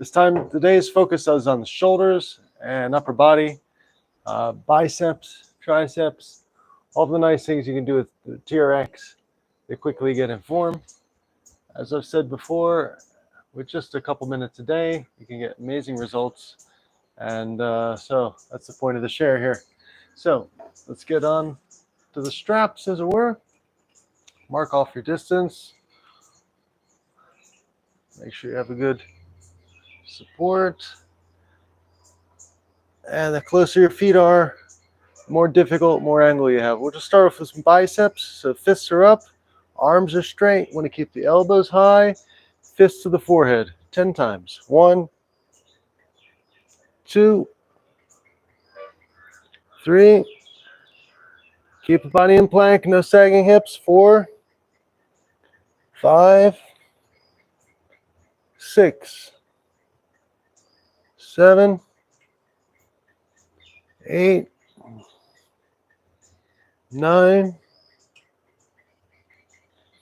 Today's focus is on the shoulders and upper body, biceps, triceps, all the nice things you can do with the TRX. They quickly get in form. As I've said before, with just a couple minutes a day, you can get amazing results. And so that's the point of the share here. So let's get on to the straps, as it were. Mark off your distance. Make sure you have a good support. And the closer your feet are, the more difficult, more angle you have. We'll just start off with some biceps. So fists are up, arms are straight. Want to keep the elbows high, fists to the forehead. 10 times. 1, 2, 3. Keep the body in plank, no sagging hips. 4, 5, 6, 7, 8, 9,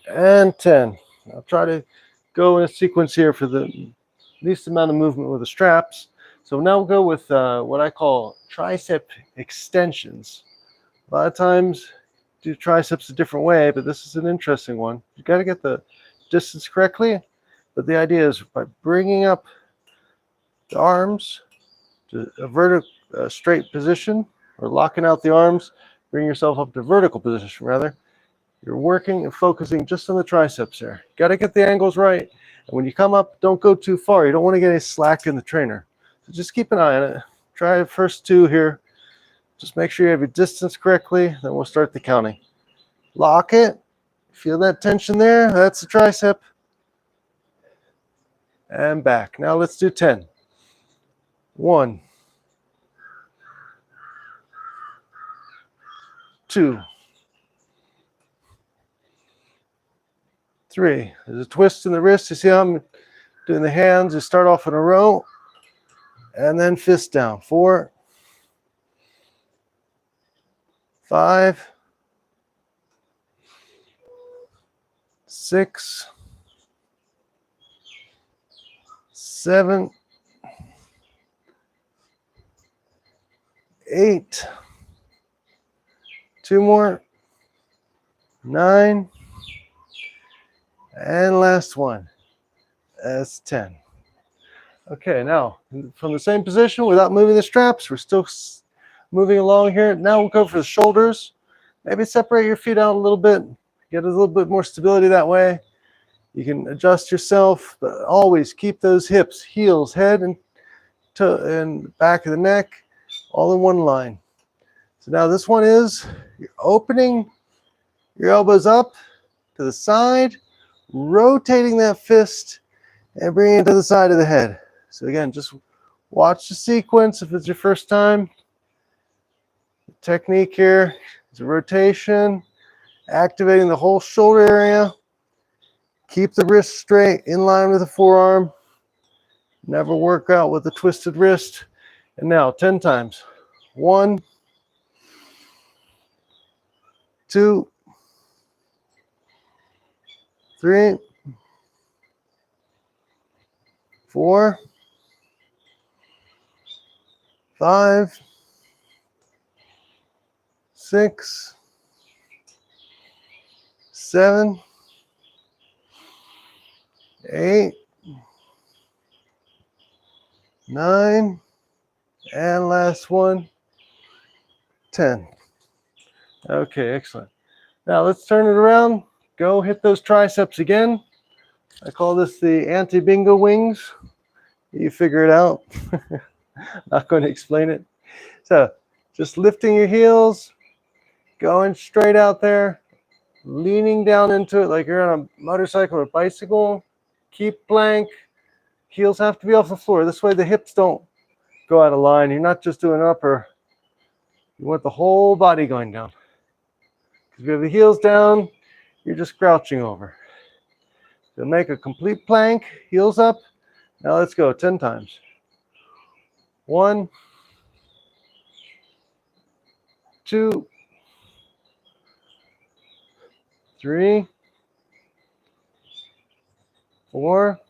and 10. I'll try to go in a sequence here for the least amount of movement with the straps. So now we'll go with what I call tricep extensions. A lot of times do triceps a different way, but this is an interesting one. You got to get the distance correctly, but the idea is by bringing up the arms to a straight position, or locking out the arms, bring yourself up to vertical position rather. You're working and focusing just on the triceps there. You got to get the angles right. And when you come up, don't go too far. You don't want to get any slack in the trainer. So just keep an eye on it. Try the first 2 here. Just make sure you have your distance correctly. Then we'll start the counting. Lock it. Feel that tension there? That's the tricep. And back. Now let's do 10. 1, 2, 3. There's a twist in the wrist. You see how I'm doing the hands? You start off in a row and then fist down. 4, 5, 6, 7, 8. 2 more. 9. And last one. That's 10. Okay, now from the same position without moving the straps, we're still moving along here. Now we'll go for the shoulders. Maybe separate your feet out a little bit. Get a little bit more stability that way. You can adjust yourself, but always keep those hips, heels, head, and back of the neck all in one line. So now this one is you're opening your elbows up to the side, rotating that fist and bringing it to the side of the head. So again, just watch the sequence if it's your first time. The technique here is a rotation, activating the whole shoulder area. Keep the wrist straight in line with the forearm. Never work out with a twisted wrist. And now 10 times. 1, 2, 3, 4, 5, 6, 7, 8, 9, and last one, 10. Okay, excellent. Now let's turn it around. Go hit those triceps again. I call this the anti-bingo wings. You figure it out. Not going to explain it. So just lifting your heels, going straight out there, leaning down into it like you're on a motorcycle or a bicycle. Keep plank. Heels have to be off the floor. This way the hips don't go out of line. You're not just doing upper. You want the whole body going down. Because if you have the heels down, you're just crouching over. So make a complete plank, heels up. Now let's go 10 times. 1, 2, 3, 4,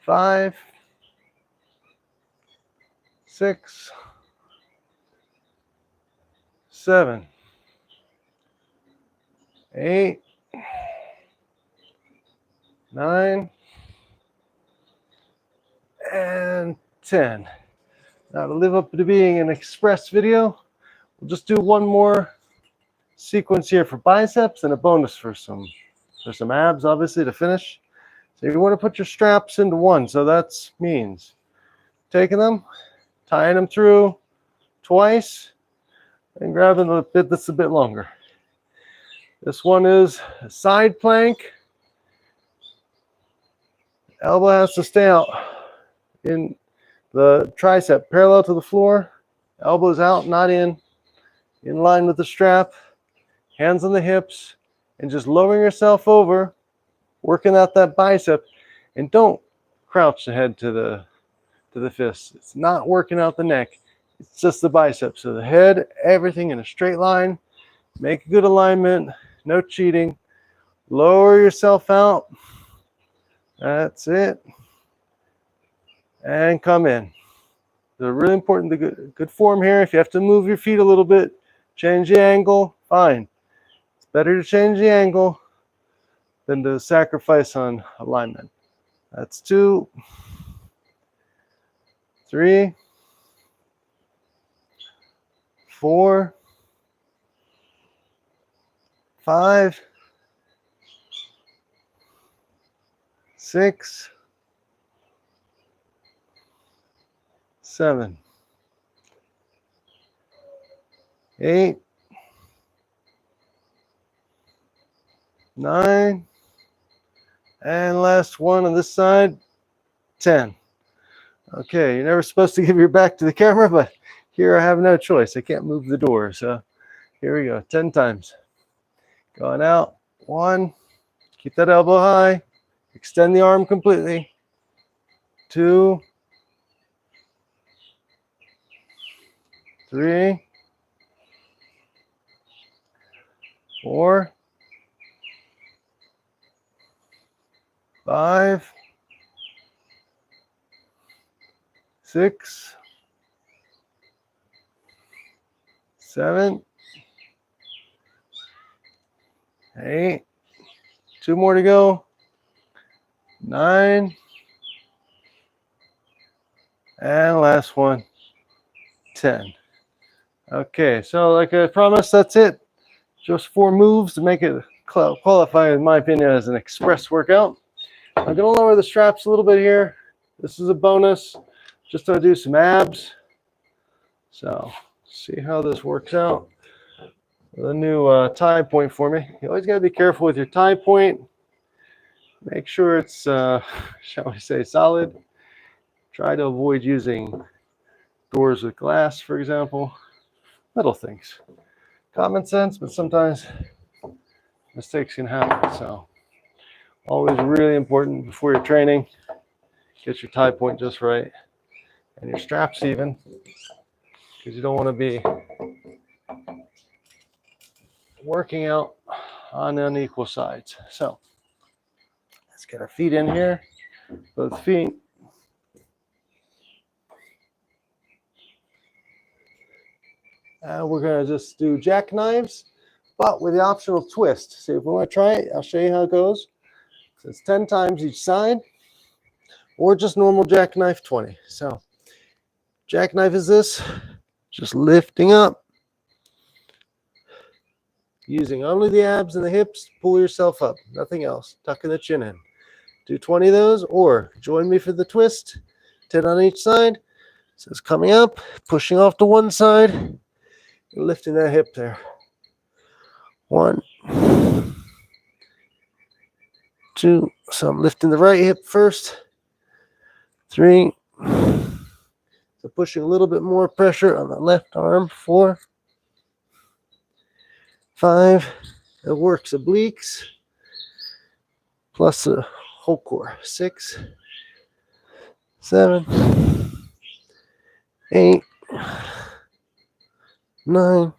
5, 6, 7, 8, 9, and 10. Now to live up to being an express video, we'll just do one more sequence here for biceps and a bonus for some abs, obviously, to finish. So you want to put your straps into one. So that means taking them, tying them through twice, and grabbing the bit that's a bit longer. This one is a side plank. Elbow has to stay out in the tricep, parallel to the floor. Elbows out, not in line with the strap. Hands on the hips, and just lowering yourself over, working out that bicep, and don't crouch the head to the fists. It's not working out the neck. It's just the bicep. So the head, everything in a straight line. Make a good alignment. No cheating. Lower yourself out. That's it. And come in. So really important, the good form here. If you have to move your feet a little bit, change the angle, fine. It's better to change the angle than to sacrifice on alignment. That's 2, 3, 4, 5, 6, 7, 8, 9, and last one on this side, 10. Okay, you're never supposed to give your back to the camera, but here I have no choice. I can't move the door, so here we go, 10 times. Going out, 1, keep that elbow high, extend the arm completely, 2, 3, 4, 5, 6, 7, 8, 2 more to go, 9, and last one, 10. Okay, so like I promised, that's it. Just 4 moves to make it qualify, in my opinion, as an express workout. I'm going to lower the straps a little bit here. This is a bonus, just to do some abs. So see how this works out. The new tie point for me. You always got to be careful with your tie point. Make sure it's, shall we say, solid. Try to avoid using doors with glass, for example. Little things. Common sense, but sometimes mistakes can happen. So always really important before you're training, get your tie point just right and your straps even, because you don't want to be working out on unequal sides. So let's get our feet in here, both feet. We're going to just do jackknives, but with the optional twist. So if we want to try it, I'll show you how it goes. So it's 10 times each side, or just normal jackknife 20. So jackknife is this, just lifting up, using only the abs and the hips to pull yourself up, nothing else, tucking the chin in. Do 20 of those, or join me for the twist, 10 on each side. So it's coming up, pushing off to one side, and lifting that hip there. 1, 2, so I'm lifting the right hip first. 3, so pushing a little bit more pressure on the left arm. 4, 5, it works obliques plus the whole core. 6, 7, 8, 9,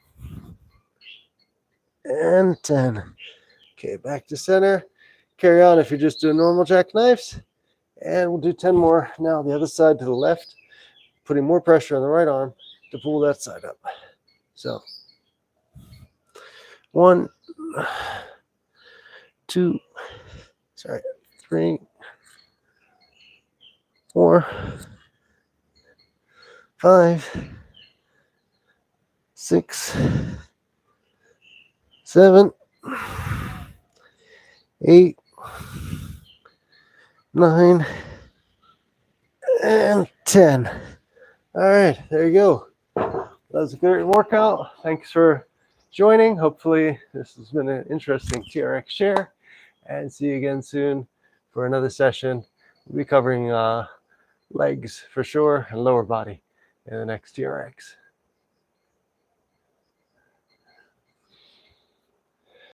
and 10. Okay, back to center. Carry on if you're just doing normal jackknives. And we'll do 10 more. Now the other side to the left, putting more pressure on the right arm to pull that side up. So 1, 2, 3, 4, 5, 6, 7, 8, 9, and 10. All right, there you go. That was a great workout. Thanks for joining. Hopefully this has been an interesting TRX share, and see you again soon for another session. We'll be covering legs for sure and lower body in the next TRX.